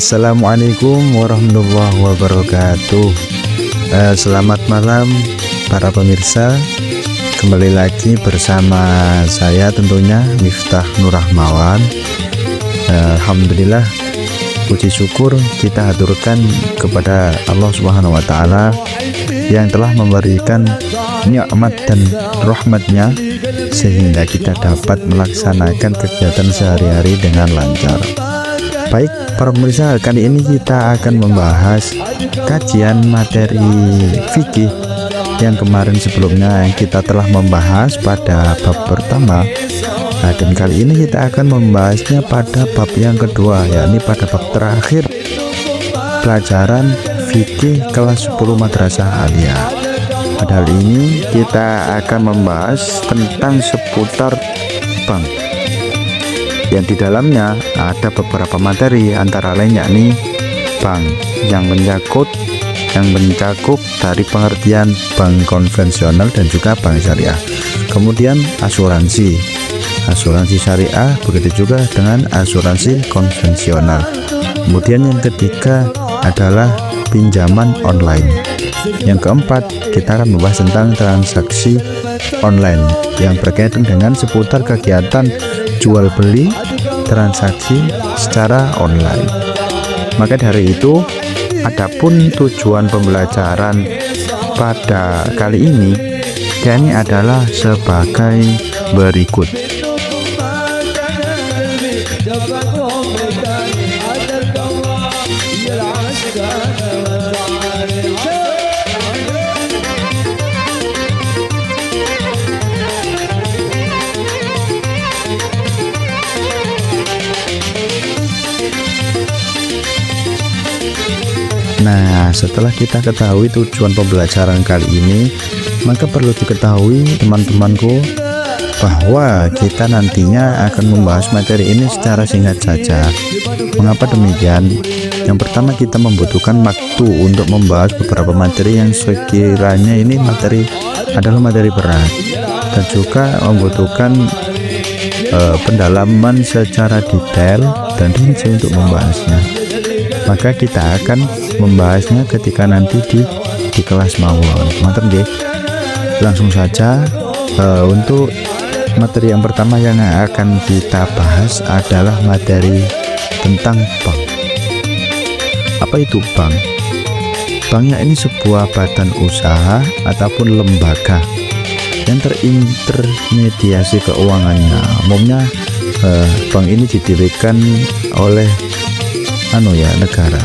Assalamualaikum warahmatullahi wabarakatuh. Selamat malam para pemirsa. Kembali lagi bersama saya tentunya Miftah Nur Rahmawan. Alhamdulillah, puji syukur kita haturkan kepada Allah Subhanahu wa Ta'ala yang telah memberikan nikmat dan rahmatnya sehingga kita dapat melaksanakan kegiatan sehari-hari dengan lancar. Baik para pemirsa, kali ini kita akan membahas kajian materi fikih yang kemarin sebelumnya kita telah membahas pada bab pertama. Nah, dan kali ini kita akan membahasnya pada bab yang kedua, yakni pada bab terakhir pelajaran fikih kelas 10 Madrasah Aliyah. Pada hari ini kita akan membahas tentang seputar bank, yang di dalamnya ada beberapa materi, antara lain yakni bank yang mencakup dari pengertian bank konvensional dan juga bank syariah. Kemudian asuransi syariah, begitu juga dengan asuransi konvensional. Kemudian yang ketiga adalah pinjaman online. Yang keempat, kita akan membahas tentang transaksi online yang berkaitan dengan seputar kegiatan jual beli transaksi secara online. Maka dari itu, adapun tujuan pembelajaran pada kali ini yakni adalah sebagai berikut. Nah, setelah kita ketahui tujuan pembelajaran kali ini, maka perlu diketahui teman-temanku bahwa kita nantinya akan membahas materi ini secara singkat saja. Mengapa demikian? Yang pertama, kita membutuhkan waktu untuk membahas beberapa materi yang sekiranya ini adalah materi berat, dan juga membutuhkan pendalaman secara detail dan rinci untuk membahasnya. Maka kita akan membahasnya ketika nanti di kelas mawon. Langsung saja, untuk materi yang pertama yang akan kita bahas adalah materi tentang bank. Apa itu bank? Banknya ini sebuah badan usaha ataupun lembaga yang terintermediasi keuangannya. Umumnya bank ini didirikan oleh negara,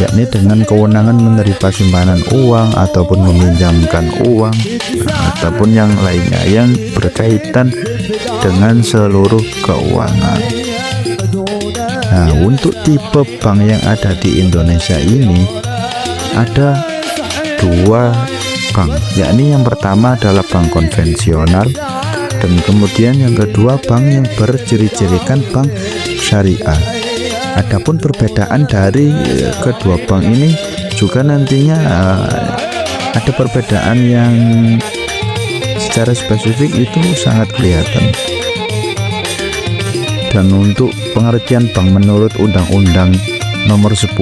yakni dengan kewenangan menerima simpanan uang ataupun meminjamkan uang ataupun yang lainnya yang berkaitan dengan seluruh keuangan. Nah, untuk tipe bank yang ada di Indonesia ini ada dua bank, yakni yang pertama adalah bank konvensional, dan kemudian yang kedua bank yang berciri-cirikan bank syariah. Adapun perbedaan dari kedua bank ini juga nantinya ada perbedaan yang secara spesifik itu sangat kelihatan. Dan untuk pengertian bank menurut Undang-Undang Nomor 10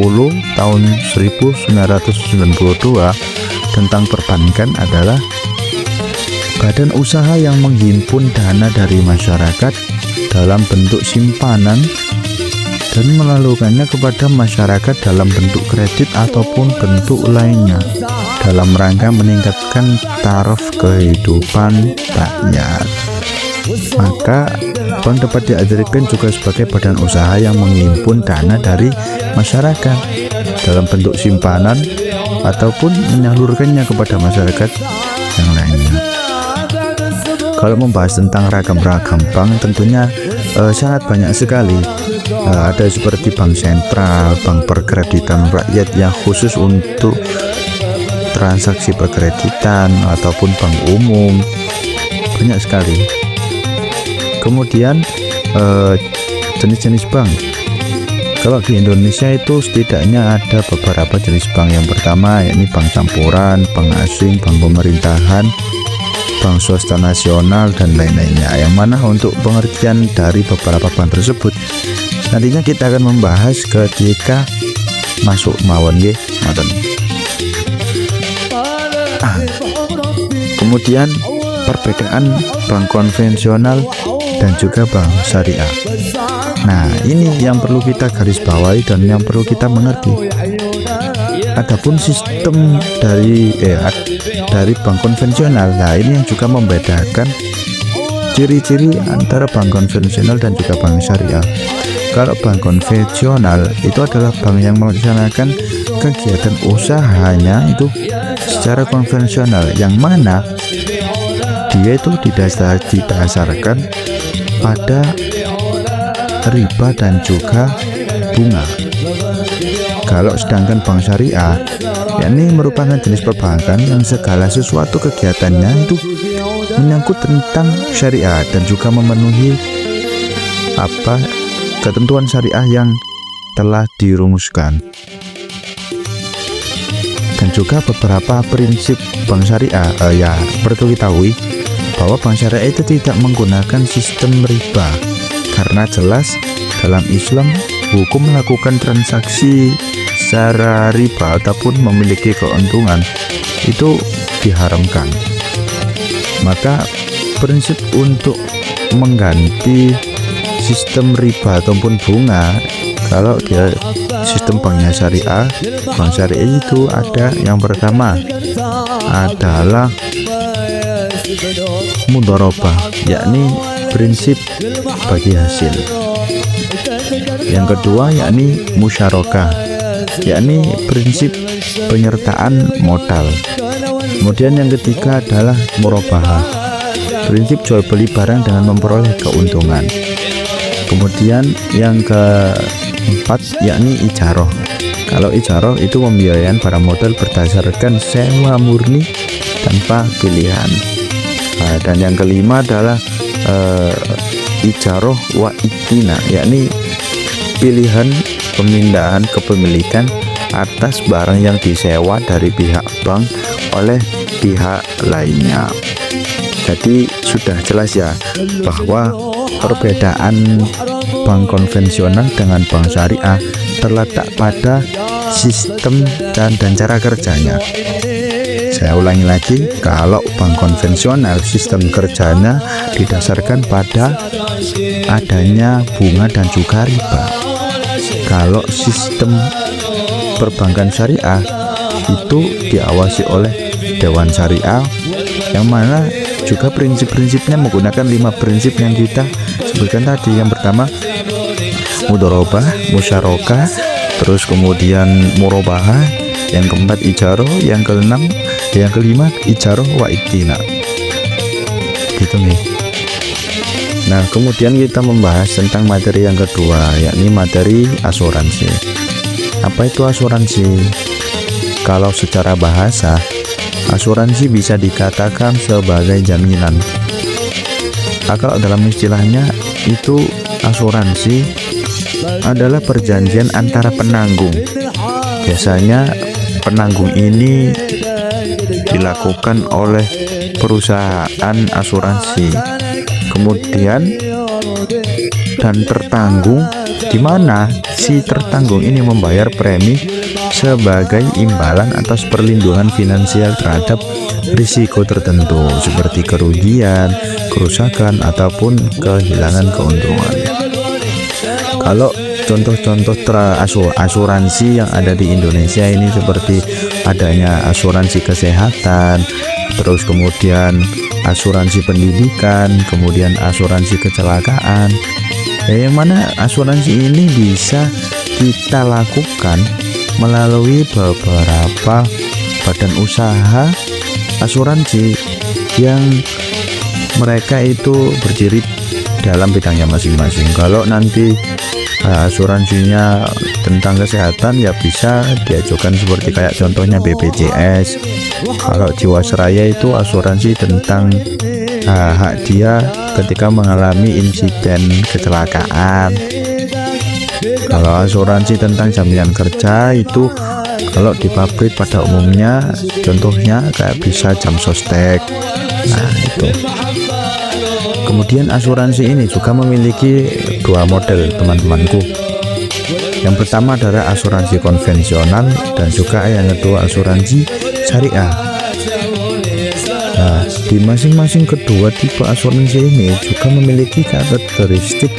Tahun 1992 tentang perbankan adalah badan usaha yang menghimpun dana dari masyarakat dalam bentuk simpanan dan melalui kepada masyarakat dalam bentuk kredit ataupun bentuk lainnya dalam rangka meningkatkan taraf kehidupan rakyat. Maka bank dapat diartikan juga sebagai badan usaha yang menghimpun dana dari masyarakat dalam bentuk simpanan ataupun menyalurkannya kepada masyarakat yang lainnya. Kalau membahas tentang ragam-ragam bank, tentunya sangat banyak sekali. Ada seperti bank sentral, bank perkreditan rakyat yang khusus untuk transaksi perkreditan, ataupun bank umum, banyak sekali. Kemudian jenis-jenis bank, kalau di Indonesia itu setidaknya ada beberapa jenis bank. Yang pertama yakni bank campuran, bank asing, bank pemerintahan, bank swasta nasional, dan lain-lainnya. Yang mana untuk pengertian dari beberapa bank tersebut nantinya kita akan membahas ketika masuk mawon nggih, ngoten. Kemudian perbedaan bank konvensional dan juga bank syariah. Nah, ini yang perlu kita garis bawahi dan yang perlu kita mengerti. Adapun sistem dari bank konvensional, nah ini yang juga membedakan ciri-ciri antara bank konvensional dan juga bank syariah. Kalau bank konvensional itu adalah bank yang melaksanakan kegiatan usahanya itu secara konvensional, yang mana dia itu didasarkan pada riba dan juga bunga. Kalau sedangkan bank syariah, yakni merupakan jenis perbankan yang segala sesuatu kegiatannya itu menyangkut tentang syariah dan juga memenuhi ketentuan syariah yang telah dirumuskan. Dan juga beberapa prinsip bank syariah perlu diketahui bahwa bank syariah itu tidak menggunakan sistem riba, karena jelas dalam Islam hukum melakukan transaksi secara riba ataupun memiliki keuntungan itu diharamkan. Maka prinsip untuk mengganti sistem riba ataupun bunga, kalau dia sistem banknya syariah, bank syariah itu ada yang pertama adalah mudharabah, yakni prinsip bagi hasil. Yang kedua yakni musyarakah, yakni prinsip penyertaan modal. Kemudian yang ketiga adalah murabahah, prinsip jual beli barang dengan memperoleh keuntungan. Kemudian yang keempat yakni ijaroh. Kalau ijaroh itu pembiayaan barang modal berdasarkan sewa murni tanpa pilihan. Dan yang kelima adalah ijaroh wa iktina, yakni pilihan pemindahan kepemilikan atas barang yang disewa dari pihak bank oleh pihak lainnya. Jadi sudah jelas ya bahwa perbedaan bank konvensional dengan bank syariah terletak pada sistem dan cara kerjanya. Saya ulangi lagi, kalau bank konvensional sistem kerjanya didasarkan pada adanya bunga dan juga riba. Kalau sistem perbankan syariah itu diawasi oleh Dewan Syariah, yang mana juga prinsip-prinsipnya menggunakan 5 prinsip yang kita sebutkan tadi. Yang pertama mudharabah, musyarakah, terus kemudian murabahah, yang keempat ijaroh, yang kelima ijaroh wa iktina. Gitu nih. Nah, kemudian kita membahas tentang materi yang kedua, yakni materi asuransi. Apa itu asuransi? Kalau secara bahasa, asuransi bisa dikatakan sebagai jaminan. Kalau dalam istilahnya itu asuransi adalah perjanjian antara penanggung. Biasanya penanggung ini dilakukan oleh perusahaan asuransi, kemudian dan tertanggung, di mana si tertanggung ini membayar premi sebagai imbalan atas perlindungan finansial terhadap risiko tertentu seperti kerugian, kerusakan, ataupun kehilangan keuntungan. Kalau contoh-contoh asuransi yang ada di Indonesia ini seperti adanya asuransi kesehatan, terus kemudian asuransi pendidikan, kemudian asuransi kecelakaan. Yang mana asuransi ini bisa kita lakukan melalui beberapa badan usaha asuransi yang mereka itu berdiri dalam bidangnya masing-masing. Kalau nanti asuransinya tentang kesehatan, ya bisa diajukan seperti kayak contohnya BPJS. Kalau Jiwasraya itu asuransi tentang hak dia ketika mengalami insiden kecelakaan. Kalau asuransi tentang jaminan kerja itu Kalau di pabrik pada umumnya contohnya kayak bisa jam sostek. Nah itu. Kemudian asuransi ini juga memiliki dua model teman-temanku. Yang pertama adalah asuransi konvensional dan juga yang kedua asuransi syariah. Nah, di masing-masing kedua tipe asuransi ini juga memiliki karakteristik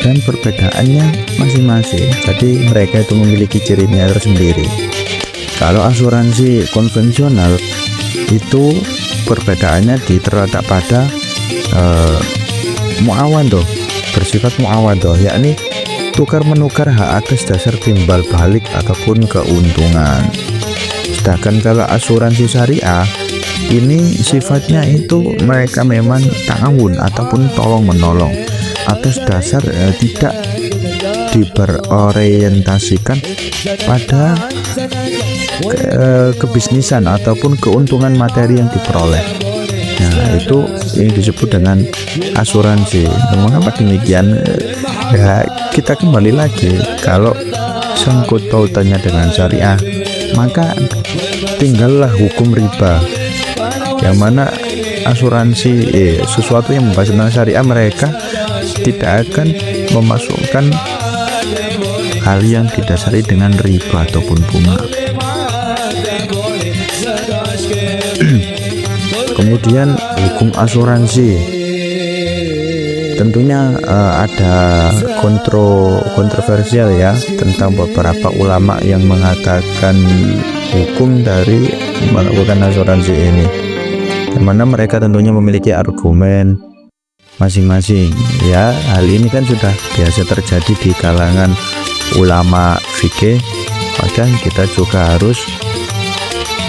dan perbedaannya masing-masing. Jadi mereka itu memiliki cirinya tersendiri. Kalau asuransi konvensional itu perbedaannya terletak pada muawadoh, bersifat muawadoh, yakni tukar menukar hak atas dasar timbal balik ataupun keuntungan. Sedangkan kalau asuransi syariah ini sifatnya itu mereka memang ta'awun ataupun tolong menolong atas dasar tidak diberorientasikan pada kebisnisan ataupun keuntungan materi yang diperoleh. Nah itu yang disebut dengan asuransi. Mengapa demikian? Ya kita kembali lagi, kalau sangkut pautannya dengan syariah maka tinggallah hukum riba, yang mana asuransi sesuatu yang membahas tentang syariah mereka tidak akan memasukkan hal yang didasari dengan riba ataupun bunga. Kemudian hukum asuransi tentunya ada kontroversial ya, tentang beberapa ulama yang mengatakan hukum dari melakukan asuransi ini, yang mana mereka tentunya memiliki argumen masing-masing ya. Hal ini kan sudah biasa terjadi di kalangan ulama fikih, maka kita juga harus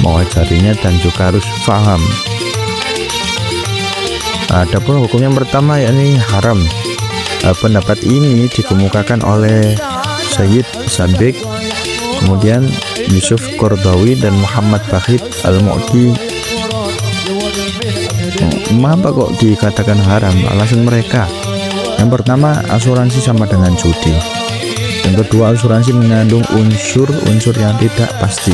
mewajarinya dan juga harus paham. Adapun hukum yang pertama yakni haram. Pendapat ini dikemukakan oleh Sayyid Sabiq, kemudian Yusuf Qaradawi dan Muhammad Bakhit Al-Mu'ti. Mengapa kok dikatakan haram? Alasan mereka, yang pertama asuransi sama dengan judi. Yang kedua, asuransi mengandung unsur yang tidak pasti.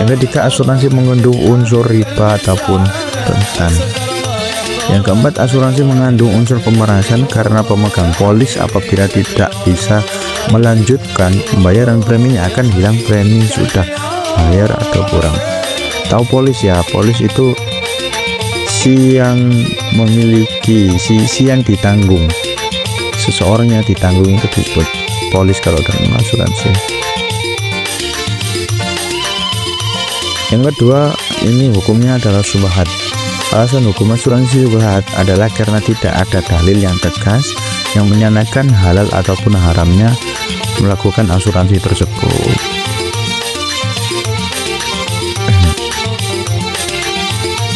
Yang ketiga, asuransi mengandung unsur riba ataupun rentan. Yang keempat, asuransi mengandung unsur pemerasan karena pemegang polis apabila tidak bisa melanjutkan pembayaran preminya akan hilang premi sudah bayar atau kurang. Tahu polis ya? Polis itu si yang memiliki, si yang ditanggung, seseorang yang ditanggung itu disebut polis kalau dalam asuransi. Yang kedua, ini hukumnya adalah syubhat. Alasan hukum asuransi syubhat adalah karena tidak ada dalil yang tegas yang menyatakan halal ataupun haramnya melakukan asuransi tersebut.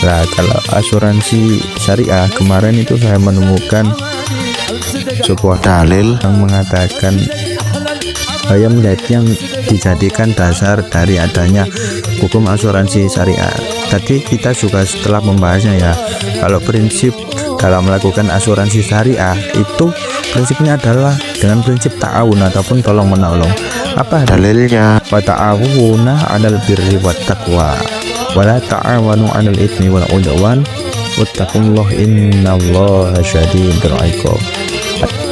Nah, kalau asuransi syariah, kemarin itu saya menemukan sebuah dalil yang mengatakan yang dijadikan dasar dari adanya hukum asuransi syariah. Tadi kita juga setelah membahasnya ya, kalau prinsip dalam melakukan asuransi syariah itu prinsipnya adalah dengan prinsip ta'awun ataupun tolong menolong. Apa dalilnya? Wa ta'awuna 'alal birri wat taqwa wa la ta'awanu 'alal itsmi wal 'udwan wattaqullaha innallaha syadidul 'iqab.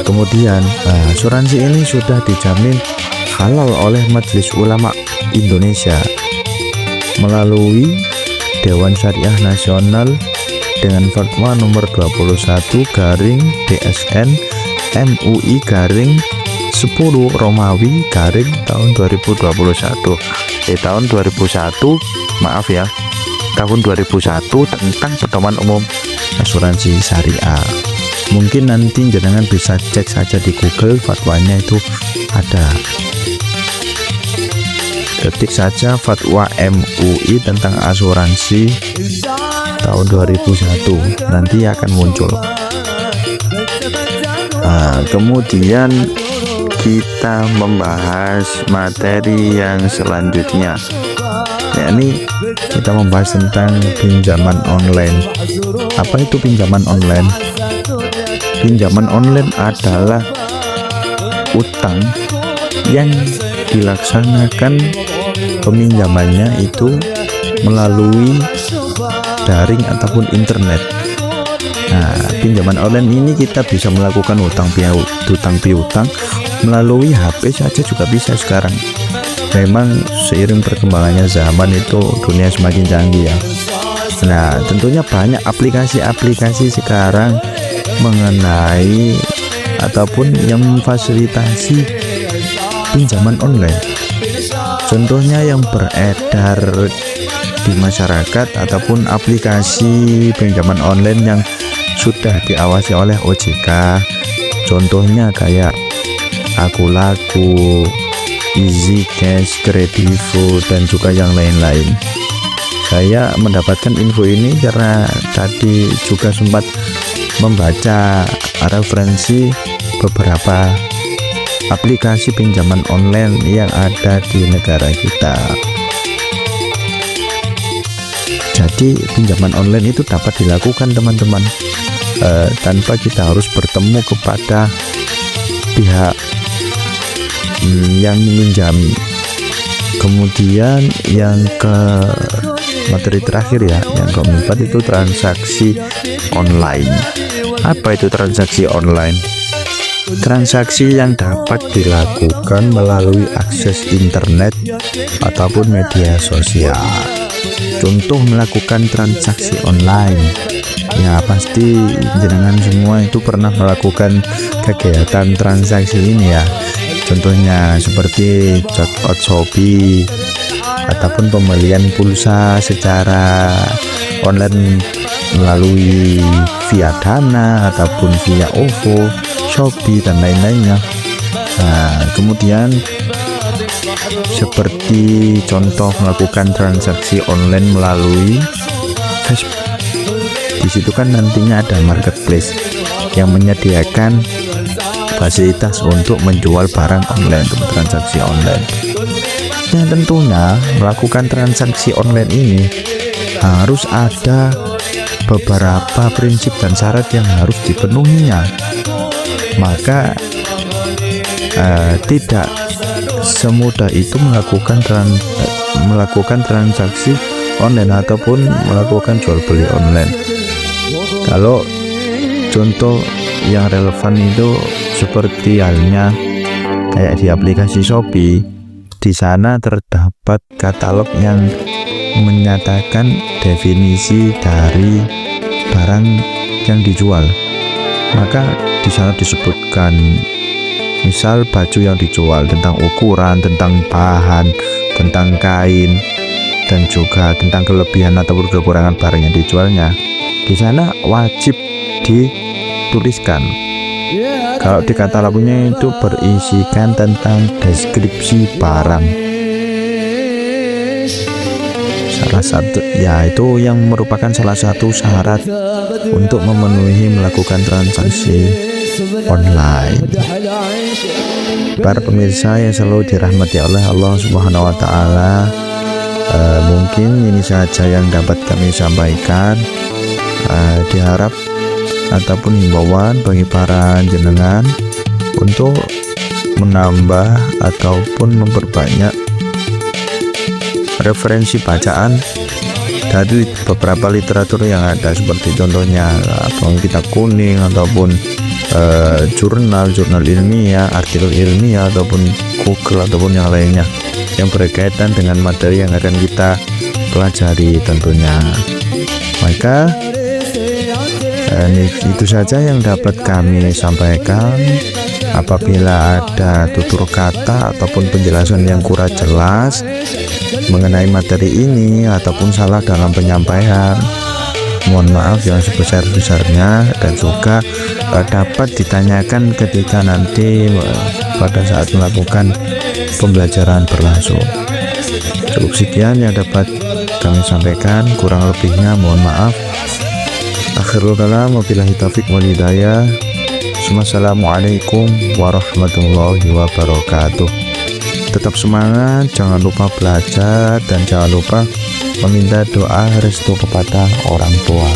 Kemudian asuransi ini sudah dijamin halal oleh Majelis Ulama Indonesia melalui Dewan Syariah Nasional dengan fatwa nomor 21/DSN MUI garing 10 Romawi garing tahun 2021 tahun 2001 maaf ya tahun 2001 tentang pedoman umum asuransi syariah. Mungkin nanti jenengan bisa cek saja di Google, fatwanya itu ada. Ketik saja fatwa MUI tentang asuransi tahun 2001, nanti akan muncul. Kemudian kita membahas materi yang selanjutnya, yakni kita membahas tentang pinjaman online. Apa itu pinjaman online? Pinjaman online adalah utang yang dilaksanakan peminjamannya itu melalui daring ataupun internet. Nah, pinjaman online ini kita bisa melakukan utang piutang melalui HP saja juga bisa sekarang. Memang seiring perkembangannya zaman itu dunia semakin canggih ya. Nah, tentunya banyak aplikasi-aplikasi sekarang mengenai ataupun yang memfasilitasi pinjaman online. Contohnya yang beredar di masyarakat ataupun aplikasi pinjaman online yang sudah diawasi oleh OJK. Contohnya kayak Akulaku, Easy Cash, Kredivo, dan juga yang lain-lain. Saya mendapatkan info ini karena tadi juga sempat membaca referensi beberapa aplikasi pinjaman online yang ada di negara kita. Jadi pinjaman online itu dapat dilakukan teman-teman, tanpa kita harus bertemu kepada pihak yang meminjami. Kemudian yang ke materi terakhir ya, yang keempat itu transaksi online. Apa itu transaksi online? Transaksi yang dapat dilakukan melalui akses internet ataupun media sosial. Contoh melakukan transaksi online, ya pasti jenengan semua itu pernah melakukan kegiatan transaksi ini ya. Contohnya seperti checkout Shopee ataupun pembelian pulsa secara online melalui via Dana ataupun via OVO, Shopee, dan lain-lainnya. Nah, kemudian seperti contoh melakukan transaksi online melalui Facebook. Di situ kan nantinya ada marketplace yang menyediakan fasilitas untuk menjual barang online untuk transaksi online. Yang tentunya melakukan transaksi online ini harus ada beberapa prinsip dan syarat yang harus dipenuhinya. Maka tidak semudah itu melakukan transaksi online ataupun melakukan jual beli online. Kalau contoh yang relevan itu seperti halnya kayak di aplikasi Shopee, di sana terdapat katalog yang menyatakan definisi dari barang yang dijual. Maka di sana disebutkan misal baju yang dijual, tentang ukuran, tentang bahan, tentang kain, dan juga tentang kelebihan ataupun kekurangan barang yang dijualnya. Di sana wajib dituliskan. Kalau di katalognya itu berisikan tentang deskripsi barang. Salah satu yaitu yang merupakan salah satu syarat untuk memenuhi melakukan transaksi online. Para pemirsa yang selalu dirahmati oleh Allah Subhanahu wa taala, mungkin ini saja yang dapat kami sampaikan. Diharap ataupun himbauan bagi para jenengan untuk menambah ataupun memperbanyak referensi bacaan dari beberapa literatur yang ada, seperti contohnya kitab kuning ataupun jurnal ilmiah, artikel ilmiah, ataupun Google ataupun yang lainnya yang berkaitan dengan materi yang akan kita pelajari tentunya. Maka itu saja yang dapat kami sampaikan. Apabila ada tutur kata ataupun penjelasan yang kurang jelas mengenai materi ini ataupun salah dalam penyampaian, mohon maaf yang sebesar-besarnya, dan juga dapat ditanyakan ketika nanti pada saat melakukan pembelajaran berlangsung. Cukup sekian yang dapat kami sampaikan, kurang lebihnya mohon maaf. Akhirul kalam, wabillahi taufiq wal hidayah. Wassalamualaikum warahmatullahi wabarakatuh. Tetap semangat, jangan lupa belajar, dan jangan lupa meminta doa restu kepada orang tua.